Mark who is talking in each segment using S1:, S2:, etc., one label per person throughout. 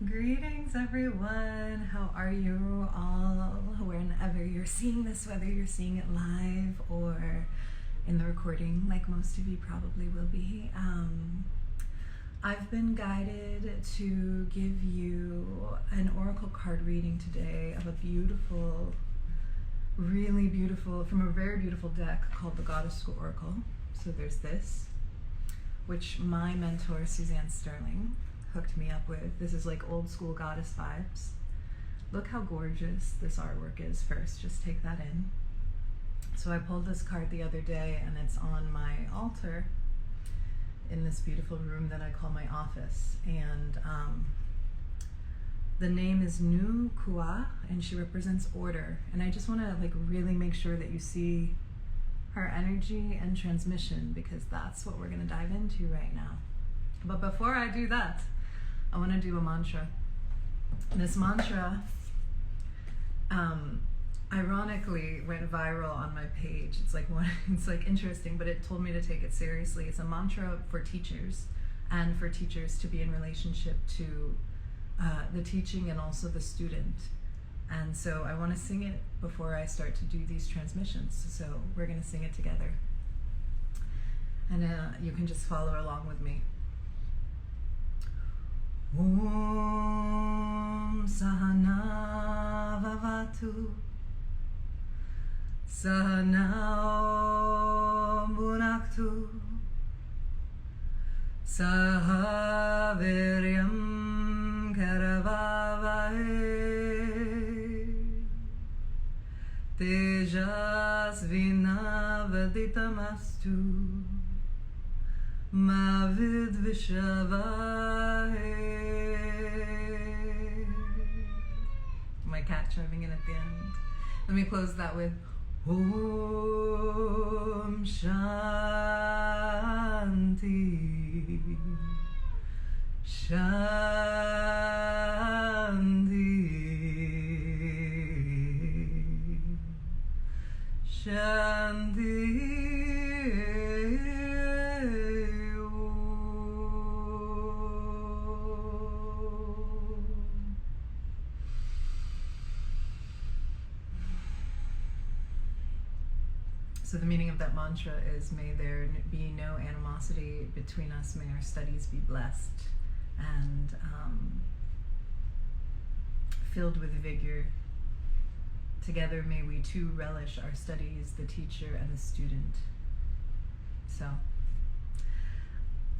S1: Greetings, everyone. How are you all? Whenever you're seeing this, whether you're seeing it live or in the recording, like most of you probably will be. I've been guided to give you an oracle card reading today of a beautiful, really beautiful, from a very beautiful deck called the Goddess School Oracle. So there's this, which my mentor, Suzanne Sterling, hooked me up with. This is like old school goddess vibes. Look how gorgeous this artwork is first. Just take that in. So I pulled this card the other day and it's on my altar in this beautiful room that I call my office. And the name is Nu Kua and she represents order. And I just want to like really make sure that you see her energy and transmission, because that's what we're going to dive into right now. But before I do that, I want to do a mantra. This mantra, ironically, went viral on my page. It's like interesting, but it told me to take it seriously. It's a mantra for teachers, and for teachers to be in relationship to the teaching and also the student. And so I want to sing it before I start to do these transmissions. So we're going to sing it together, and you can just follow along with me. Om Sahana Vavatu Sahana Bhunaktu Saha Viryam Karavavahe Tejasvinavaditamastu Mavid Vishavahe. My cat chiming in at the end. Let me close that with Om Shanti Shanti Shanti. So the meaning of that mantra is, may there be no animosity between us, may our studies be blessed and filled with vigor. Together may we too relish our studies, the teacher and the student.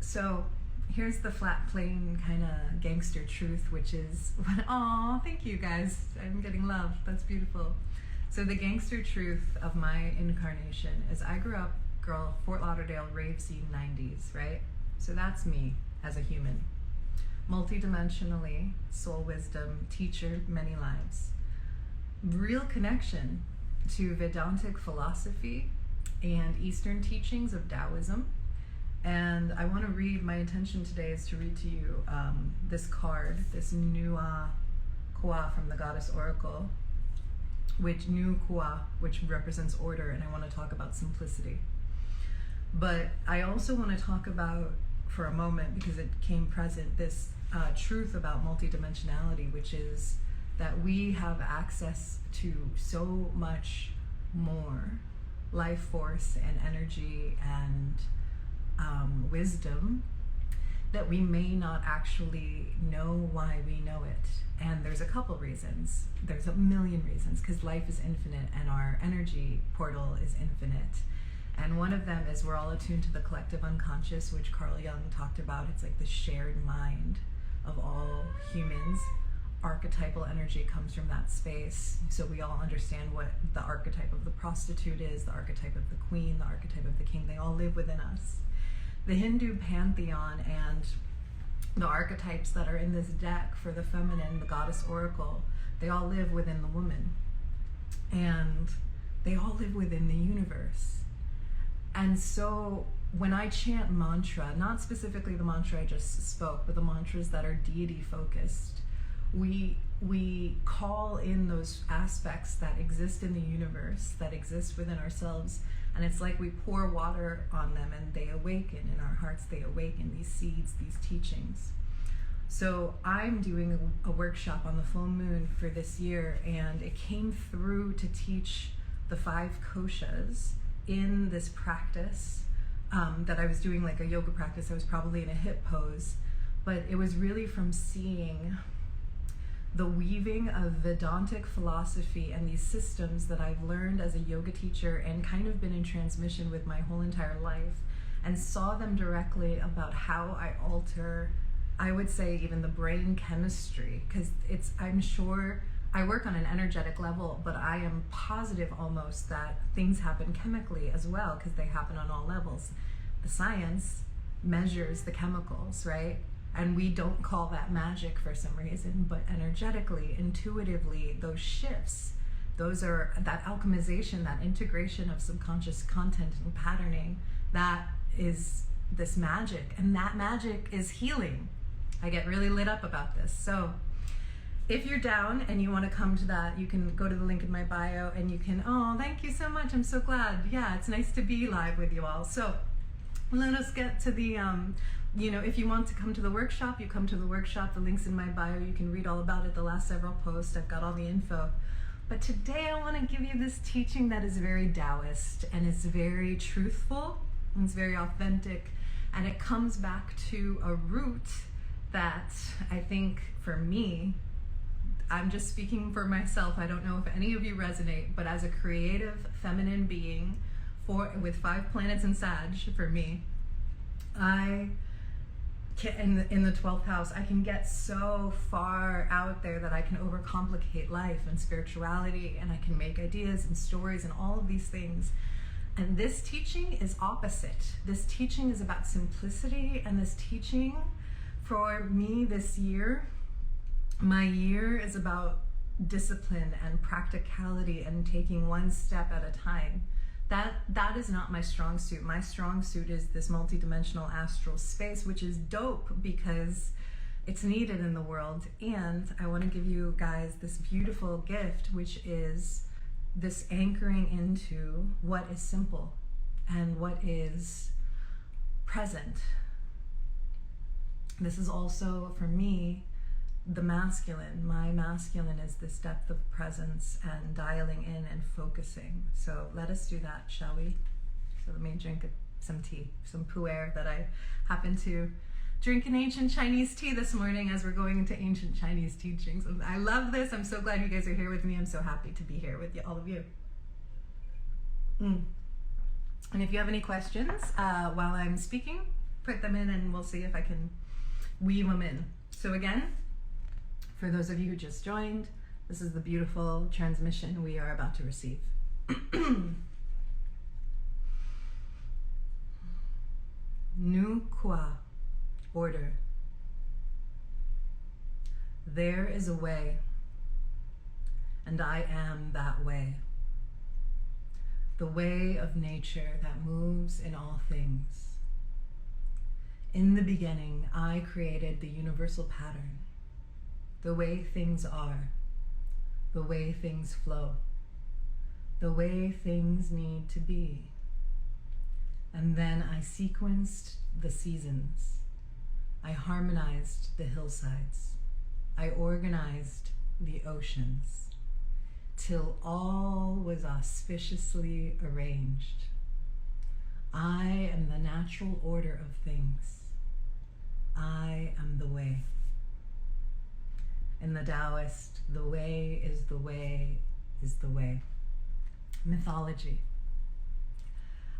S1: So here's the flat, plain kind of gangster truth, which is, oh, thank you guys, I'm getting love, that's beautiful. So the gangster truth of my incarnation is I grew up, girl, Fort Lauderdale rave scene 90s, right? So that's me as a human. Multidimensionally, soul wisdom, teacher, many lives. Real connection to Vedantic philosophy and Eastern teachings of Taoism. And I want to read, my intention today is to read to you this card, this Nu Kua from the Goddess Oracle, which Nu Kua, which represents order, and I want to talk about simplicity. But I also want to talk about, for a moment, because it came present, this truth about multidimensionality, which is that we have access to so much more life force and energy and wisdom that we may not actually know why we know it. And there's a couple reasons. There's a million reasons, because life is infinite and our energy portal is infinite. And one of them is we're all attuned to the collective unconscious, which Carl Jung talked about. It's like the shared mind of all humans. Archetypal energy comes from that space. So we all understand what the archetype of the prostitute is, the archetype of the queen, the archetype of the king. They all live within us. The Hindu pantheon and the archetypes that are in this deck for the feminine, the goddess oracle, they all live within the woman. And they all live within the universe. And so when I chant mantra, not specifically the mantra I just spoke, but the mantras that are deity focused, we call in those aspects that exist in the universe, that exist within ourselves, and it's like we pour water on them and they awaken in our hearts. They awaken these seeds, these teachings. So I'm doing a workshop on the full moon for this year, and it came through to teach the 5 koshas in this practice that I was doing, like a yoga practice. I was probably in a hip pose, but it was really from seeing the weaving of Vedantic philosophy and these systems that I've learned as a yoga teacher and kind of been in transmission with my whole entire life, and saw them directly about how I alter, I would say, even the brain chemistry, because I'm sure I work on an energetic level, but I am positive almost that things happen chemically as well, because they happen on all levels. The science measures the chemicals, right? And we don't call that magic for some reason, but energetically, intuitively, those shifts, those are that alchemization, that integration of subconscious content and patterning, that is this magic, and that magic is healing. I get really lit up about this. So if you're down and you want to come to that, you can go to the link in my bio and you can, oh, thank you so much. I'm so glad. Yeah, it's nice to be live with you all. So let us get to the, if you want to come to the workshop, you come to the workshop. The link's in my bio. You can read all about it, the last several posts. I've got all the info. But today I want to give you this teaching that is very Taoist, and it's very truthful, and it's very authentic, and it comes back to a root that I think for me, I'm just speaking for myself, I don't know if any of you resonate, but as a creative feminine being with 5 planets in Sag, for me, I can, in the 12th house, I can get so far out there that I can overcomplicate life and spirituality, and I can make ideas and stories and all of these things. And this teaching is opposite. This teaching is about simplicity, and this teaching for me this year, my year is about discipline and practicality and taking one step at a time. That is not my strong suit. My strong suit is this multidimensional astral space, which is dope because it's needed in the world. And I want to give you guys this beautiful gift, which is this anchoring into what is simple and what is present. This is also, for me, the masculine. My masculine is this depth of presence and dialing in and focusing. So let us do that, shall we? So let me drink some tea, some pu'er that I happen to drink an ancient Chinese tea this morning as we're going into ancient Chinese teachings. I love this. I'm so glad you guys are here with me. I'm so happy to be here with you, all of you. And if you have any questions while I'm speaking, put them in and we'll see if I can weave them in. So again, for those of you who just joined, this is the beautiful transmission we are about to receive. Nu Qua, order. There is a way, and I am that way. The way of nature that moves in all things. In the beginning, I created the universal pattern, the way things are, the way things flow, the way things need to be. And then I sequenced the seasons. I harmonized the hillsides. I organized the oceans, till all was auspiciously arranged. I am the natural order of things. I am the way. In the Taoist, the way is the way is the way. Mythology.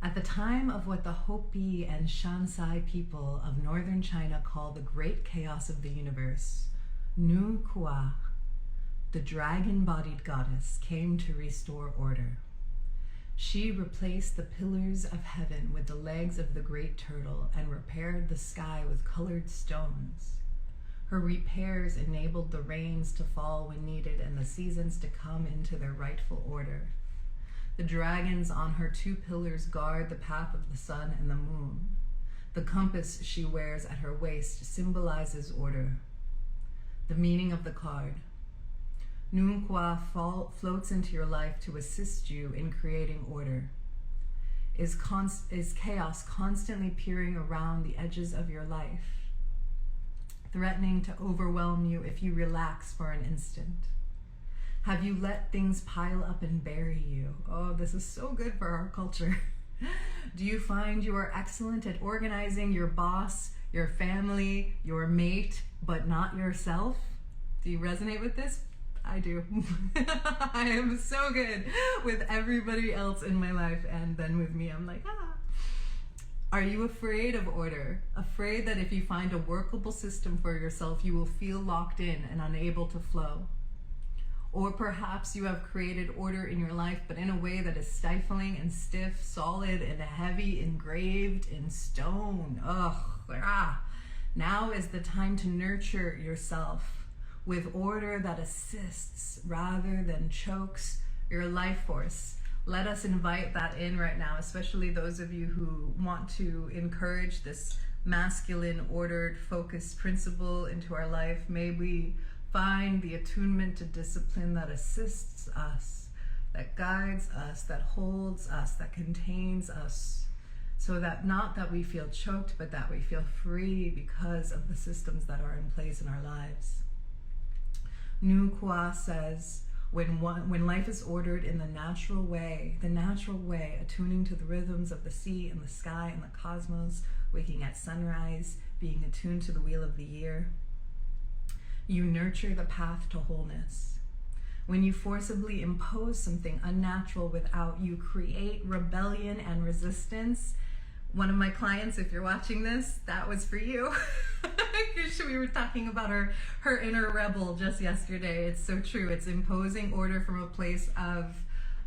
S1: At the time of what the Hopi and Shansai people of northern China call the great chaos of the universe, Nu Qua, the dragon-bodied goddess, came to restore order. She replaced the pillars of heaven with the legs of the great turtle and repaired the sky with colored stones. Her repairs enabled the rains to fall when needed and the seasons to come into their rightful order. The dragons on her 2 pillars guard the path of the sun and the moon. The compass she wears at her waist symbolizes order. The meaning of the card. Nu Qua floats into your life to assist you in creating order. Is chaos constantly peering around the edges of your life? threatening to overwhelm you if you relax for an instant? Have you let things pile up and bury you? Oh, this is so good for our culture. Do you find you are excellent at organizing your boss, your family, your mate, but not yourself? Do you resonate with this? I do. I am so good with everybody else in my life, and then with me, I'm like, ah. Are you afraid of order? Afraid that if you find a workable system for yourself, you will feel locked in and unable to flow? Or perhaps you have created order in your life, but in a way that is stifling and stiff, solid and heavy, engraved in stone. Ugh. Now is the time to nurture yourself with order that assists rather than chokes your life force. Let us invite that in right now, especially those of you who want to encourage this masculine, ordered, focused principle into our life. May we find the attunement to discipline that assists us, that guides us, that holds us, that contains us, so that not that we feel choked, but that we feel free because of the systems that are in place in our lives. Nu Kwa says, when life is ordered in the natural way, attuning to the rhythms of the sea and the sky and the cosmos, waking at sunrise, being attuned to the wheel of the year, you nurture the path to wholeness. When you forcibly impose something unnatural without, you create rebellion and resistance. One of my clients, if you're watching this, that was for you. We were talking about her inner rebel just yesterday. It's so true. It's imposing order from a place of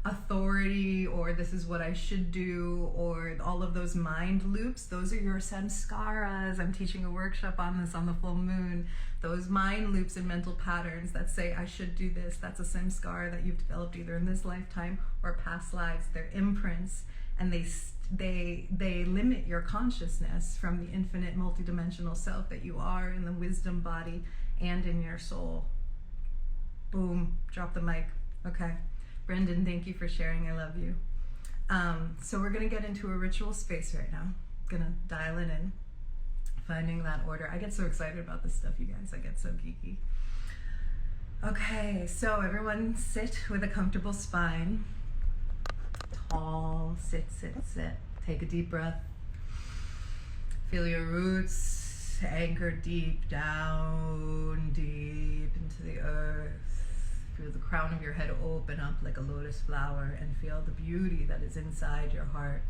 S1: authority, or this is what I should do, or all of those mind loops. Those are your samskaras. I'm teaching a workshop on this on the full moon. Those mind loops and mental patterns that say I should do this, that's a samskara that you've developed either in this lifetime or past lives. They're imprints, and they limit your consciousness from the infinite multidimensional self that you are in the wisdom body and in your soul. Boom, drop the mic. Okay. Brendan, thank you for sharing. I love you. So we're going to get into a ritual space right now. Going to dial it in, finding that order. I get so excited about this stuff, you guys. I get so geeky. Okay, so everyone sit with a comfortable spine. Tall, sit. Take a deep breath. Feel your roots anchor deep down, deep into the earth. Feel the crown of your head open up like a lotus flower, and feel the beauty that is inside your heart.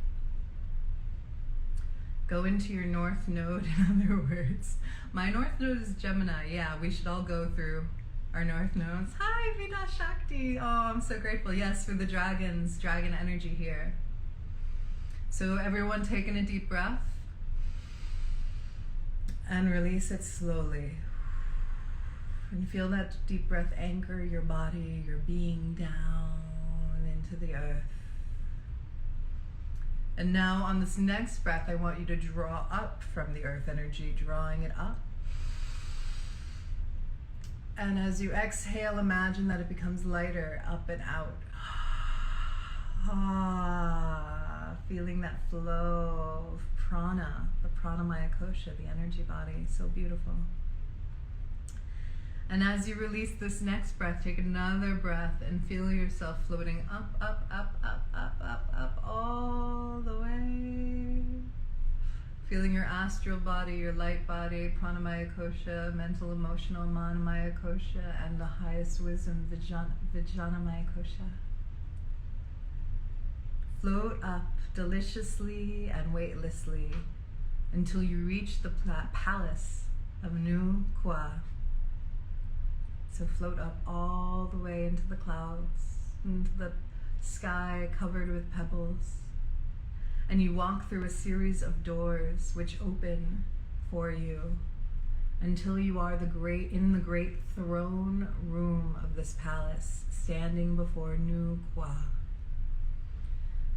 S1: Go into your north node, in other words. My north node is Gemini. Yeah, we should all go through our north nodes. Hi, Vida Shakti. Oh, I'm so grateful. Yes, for the dragons, dragon energy here. So everyone taking a deep breath and release it slowly. And feel that deep breath anchor your body, your being down into the earth. And now on this next breath, I want you to draw up from the earth energy, drawing it up. And as you exhale, imagine that it becomes lighter, up and out. Feeling that flow of prana, the pranamaya kosha, the energy body, so beautiful. And as you release this next breath, take another breath and feel yourself floating up, all the way. Feeling your astral body, your light body, pranamaya kosha, mental, emotional, manamaya kosha, and the highest wisdom, vijnanamaya kosha. Float up deliciously and weightlessly until you reach the palace of Nu Kwa. So float up all the way into the clouds, into the sky covered with pebbles. And you walk through a series of doors which open for you until you are in the great throne room of this palace, standing before Nu Kwa.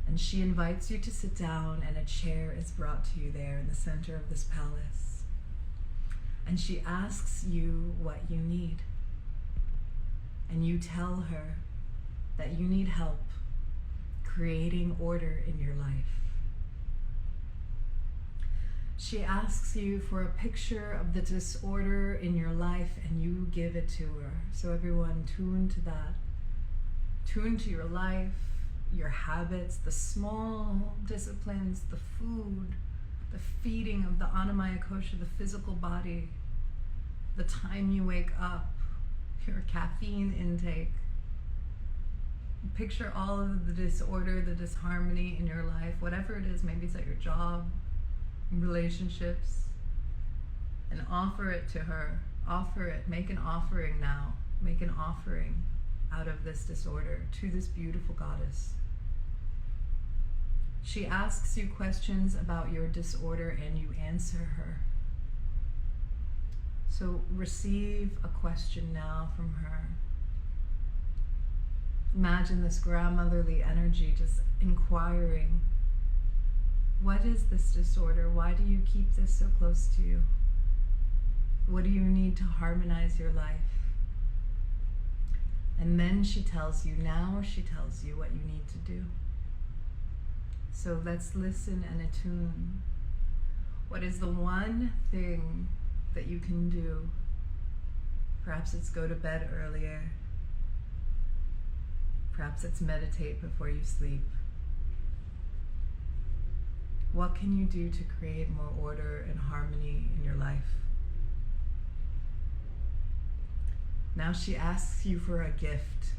S1: And she invites you to sit down, and a chair is brought to you there in the center of this palace. And she asks you what you need. And you tell her that you need help creating order in your life. She asks you for a picture of the disorder in your life, and you give it to her. So everyone, tune to that. Tune to your life, your habits, the small disciplines, the food, the feeding of the Annamaya Kosha, the physical body, the time you wake up, your caffeine intake. Picture all of the disorder, the disharmony in your life, whatever it is. Maybe it's at your job, relationships, and offer it to her. Offer it. Make an offering now. Make an offering out of this disorder to this beautiful goddess. She asks you questions about your disorder and you answer her. So receive a question now from her. Imagine this grandmotherly energy just inquiring, what is this disorder? Why do you keep this so close to you? What do you need to harmonize your life? And then she tells you what you need to do. So let's listen and attune. What is the one thing that you can do? Perhaps it's go to bed earlier. Perhaps it's meditate before you sleep. What can you do to create more order and harmony in your life? Now she asks you for a gift,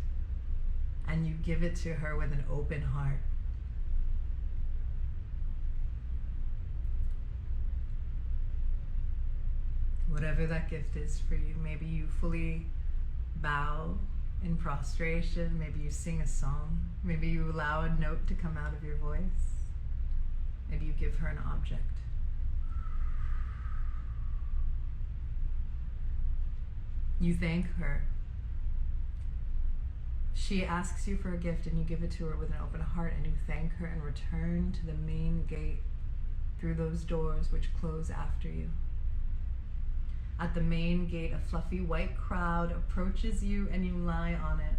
S1: and you give it to her with an open heart. Whatever that gift is for you, maybe you fully bow in prostration, maybe you sing a song, maybe you allow a note to come out of your voice, maybe you give her an object. You thank her. She asks you for a gift and you give it to her with an open heart, and you thank her and return to the main gate through those doors which close after you. At the main gate, a fluffy white crowd approaches you and you lie on it.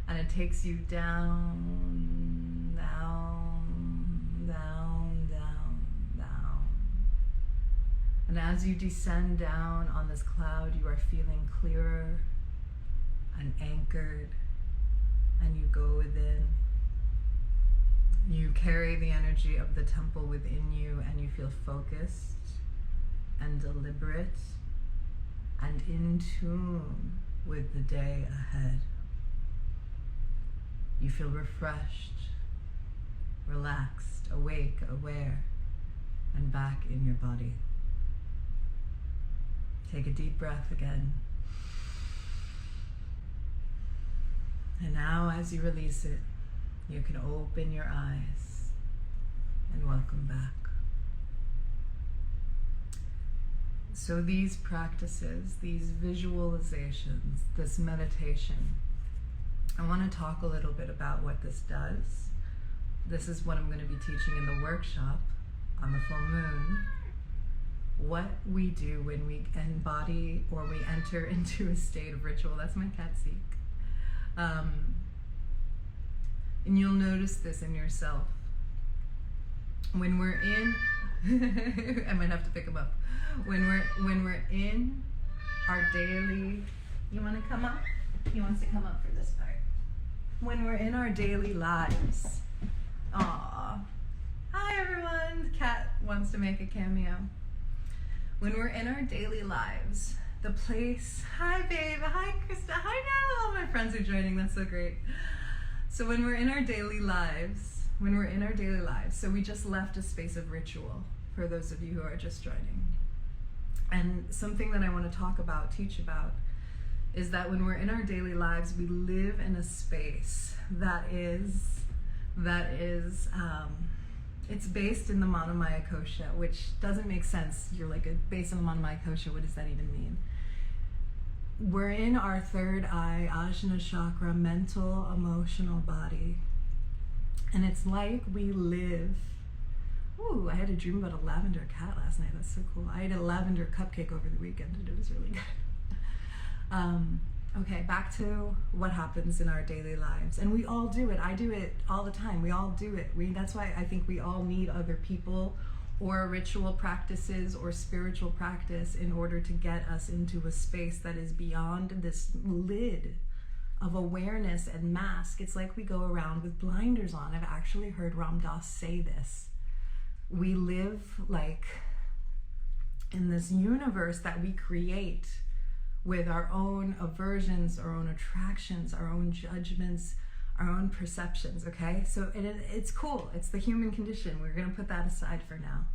S1: And it takes you down, down, down, down, down. And as you descend down on this cloud, you are feeling clearer and anchored, and you go within. You carry the energy of the temple within you, and you feel focused and deliberate and in tune with the day ahead. You feel refreshed, relaxed, awake, aware, and back in your body. Take a deep breath again. And now as you release it, you can open your eyes and welcome back. So these practices, these visualizations, this meditation, I want to talk a little bit about what this does. This is what I'm going to be teaching in the workshop on the full moon. What we do when we embody or we enter into a state of ritual. That's my cat Zeke. And you'll notice this in yourself. When we're in, I might have to pick him up. When we're in our daily, you want to come up? He wants to come up for this part. When we're in our daily lives, hi everyone, the cat wants to make a cameo. When we're in our daily lives, the place, hi babe, hi Krista, hi now, all my friends are joining, that's so great. So when we're in our daily lives, so we just left a space of ritual for those of you who are just joining. And something that I want to talk about, teach about, is that when we're in our daily lives, we live in a space that is it's based in the Manamaya Kosha, which doesn't make sense. You're like, based on the Manamaya Kosha, what does that even mean? We're in our third eye, Ajna chakra, mental, emotional body. And it's like we live. Ooh, I had a dream about a lavender cat last night. That's so cool. I ate a lavender cupcake over the weekend and it was really good. Okay, back to what happens in our daily lives. And we all do it. I do it all the time. We all do it. That's why I think we all need other people or ritual practices or spiritual practice in order to get us into a space that is beyond this lid of awareness and mask. It's like we go around with blinders on. I've actually heard Ram Dass say this. We live like in this universe that we create with our own aversions, our own attractions, our own judgments, our own perceptions, okay? So it's cool. It's the human condition. We're going to put that aside for now.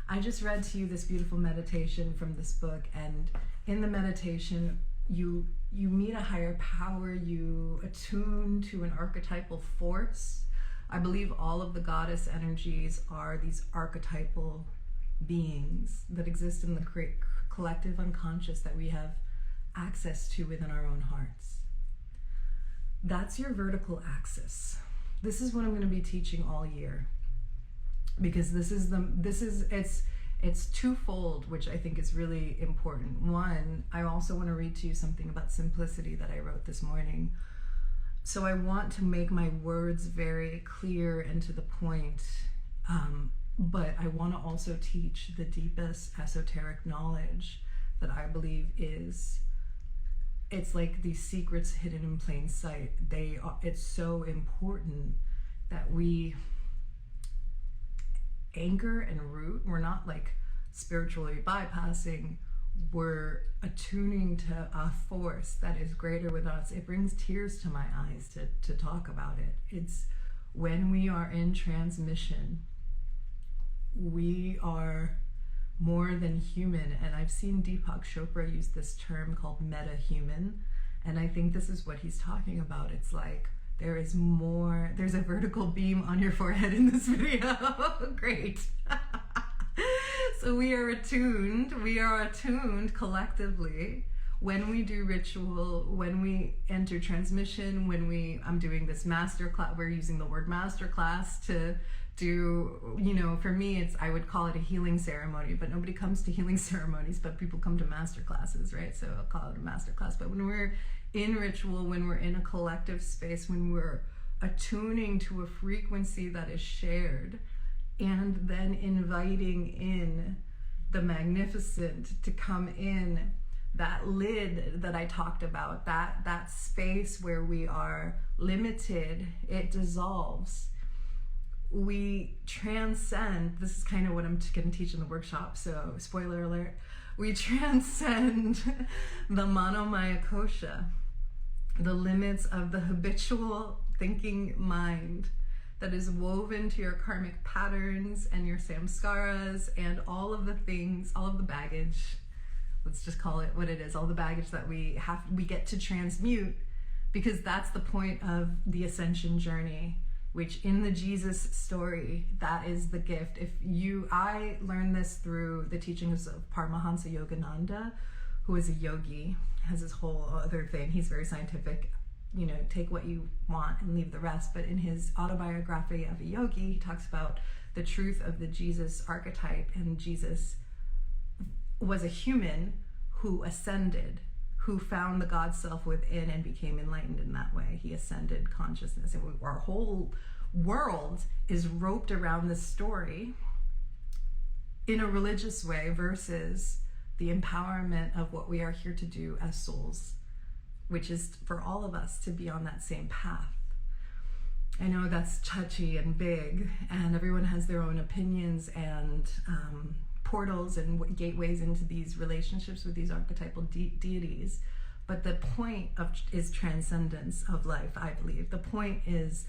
S1: I just read to you this beautiful meditation from this book, and in the meditation, you meet a higher power, you attune to an archetypal force. I believe all of the goddess energies are these archetypal beings that exist in the collective unconscious that we have access to within our own hearts. That's your vertical axis. This is what I'm going to be teaching all year, because it's twofold, which I think is really important. One, I also want to read to you something about simplicity that I wrote this morning. So I want to make my words very clear and to the point, but I want to also teach the deepest esoteric knowledge that I believe it's like these secrets hidden in plain sight. It's so important that we anchor and root. We're not like spiritually bypassing, we're attuning to a force that is greater with us. It brings tears to my eyes to talk about it. It's when we are in transmission, we are more than human. And I've seen Deepak Chopra use this term called meta-human, and I think this is what he's talking about. It's like there's a vertical beam on your forehead in this video. Great. So we are attuned collectively when we do ritual, when we enter transmission, I'm doing this masterclass, we're using the word masterclass to do, for me, I would call it a healing ceremony, but nobody comes to healing ceremonies, but people come to master classes, right? So I'll call it a master class. But when we're in ritual, when we're in a collective space, when we're attuning to a frequency that is shared, and then inviting in the magnificent to come in, that lid that I talked about, that space where we are limited, it dissolves. We transcend. This is kind of what I'm going to teach in the workshop, so spoiler alert. We transcend the manomaya kosha, the limits of the habitual thinking mind that is woven to your karmic patterns and your samskaras and all of the things, all of the baggage. Let's just call it what it is, all the baggage that we get to transmute, because that's the point of the ascension journey, which in the Jesus story, that is the gift. I learned this through the teachings of Paramahansa Yogananda, who is a yogi, has this whole other thing. He's very scientific, take what you want and leave the rest. But in his autobiography of a yogi, he talks about the truth of the Jesus archetype, and Jesus was a human who ascended, who found the God self within and became enlightened in that way. He ascended consciousness, and our whole world is roped around this story in a religious way versus the empowerment of what we are here to do as souls, which is for all of us to be on that same path. I know that's touchy and big, and everyone has their own opinions and portals and gateways into these relationships with these archetypal deities. But the point is transcendence of life, I believe. The point is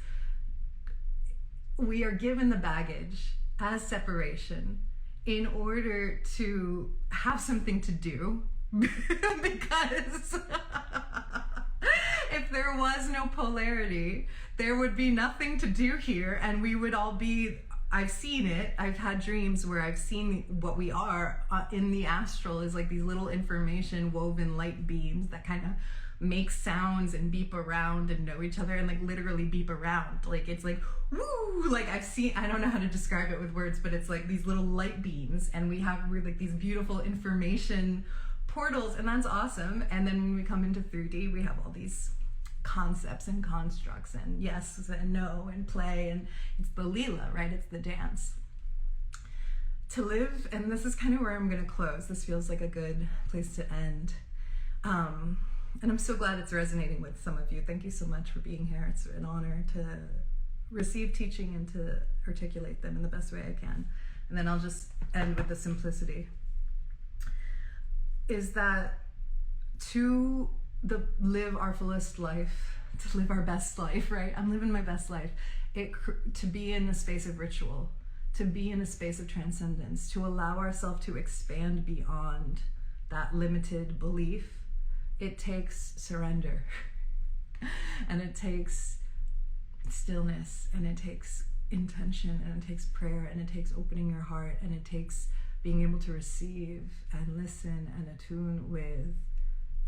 S1: we are given the baggage as separation in order to have something to do, because if there was no polarity, there would be nothing to do here, and we would all be, I've seen it, I've had dreams where I've seen what we are in the astral is like these little information woven light beams that kind of make sounds and beep around and know each other and like literally beep around. Like it's like, woo, like I don't know how to describe it with words, but it's like these little light beams, and we have like these beautiful information portals, and that's awesome. And then when we come into 3D, we have all these concepts and constructs and yes and no and play, and it's the lila, right? It's the dance. to live, and this is kind of where I'm going to close. This feels like a good place to end. And I'm so glad it's resonating with some of you. Thank you so much for being here. It's an honor to receive teaching and to articulate them in the best way I can. And then I'll just end with the simplicity. Is that to live our fullest life, to live our best life, right? I'm living my best life. To be in a space of ritual, to be in a space of transcendence, to allow ourselves to expand beyond that limited belief, it takes surrender. And it takes stillness, and it takes intention, and it takes prayer, and it takes opening your heart, and it takes being able to receive and listen and attune with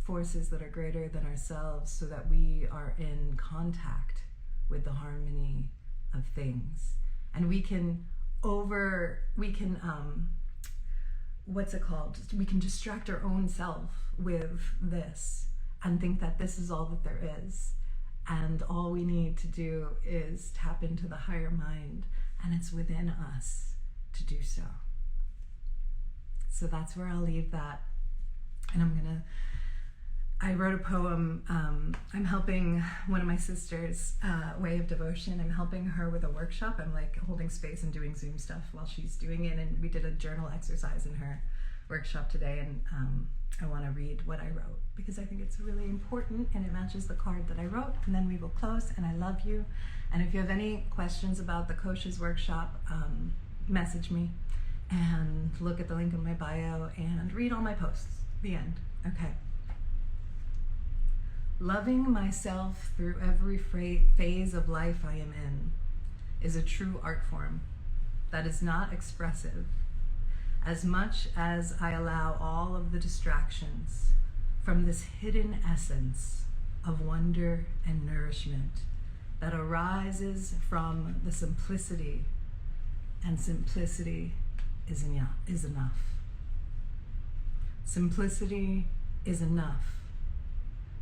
S1: forces that are greater than ourselves, so that we are in contact with the harmony of things. And we can what's it called? We can distract our own self with this and think that this is all that there is. And all we need to do is tap into the higher mind, and it's within us to do so. So that's where I'll leave that. And I wrote a poem. I'm helping one of my sisters, Way of Devotion. I'm helping her with a workshop. I'm like holding space and doing Zoom stuff while she's doing it. And we did a journal exercise in her workshop today. And I want to read what I wrote because I think it's really important and it matches the card that I wrote. And then we will close. And I love you. And if you have any questions about the Koshas workshop, message me and look at the link in my bio and read all my posts. The end. Okay. Loving myself through every phase of life I am in is a true art form that is not expressive, as much as I allow all of the distractions from this hidden essence of wonder and nourishment that arises from the simplicity, and simplicity is enough. Simplicity is enough.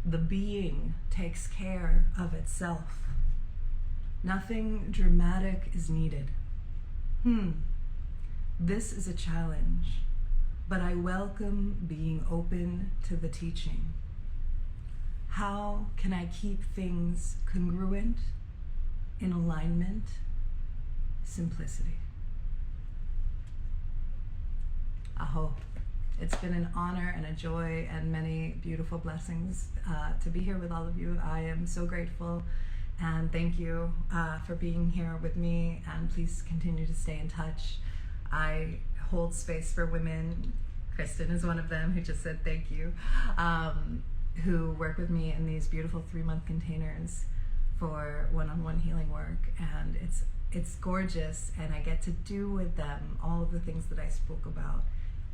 S1: The being takes care of itself. Nothing dramatic is needed. This is a challenge, but I welcome being open to the teaching. How can I keep things congruent, in alignment? Simplicity. Aho. It's been an honor and a joy and many beautiful blessings to be here with all of you. I am so grateful, and thank you for being here with me, and please continue to stay in touch. I hold space for women. Kristen is one of them who just said thank you, who work with me in these beautiful 3-month containers for one-on-one healing work, and it's gorgeous, and I get to do with them all of the things that I spoke about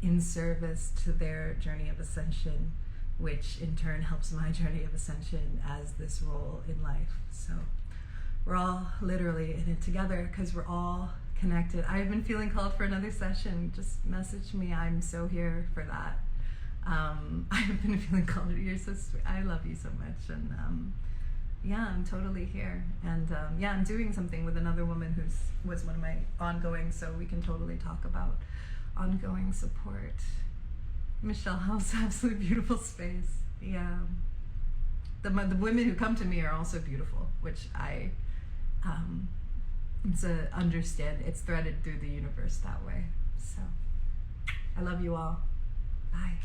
S1: in service to their journey of ascension, which in turn helps my journey of ascension as this role in life. So we're all literally in it together because we're all connected. I've been feeling called for another session. Just message me. I'm so here for that. I've been feeling called. You're so sweet. I love you so much. And yeah, I'm totally here. And yeah, I'm doing something with another woman who was one of my ongoing, so we can totally talk about ongoing support. Michelle House, absolutely beautiful space. Yeah. The women who come to me are also beautiful, which I understand. It's threaded through the universe that way. So I love you all. Bye.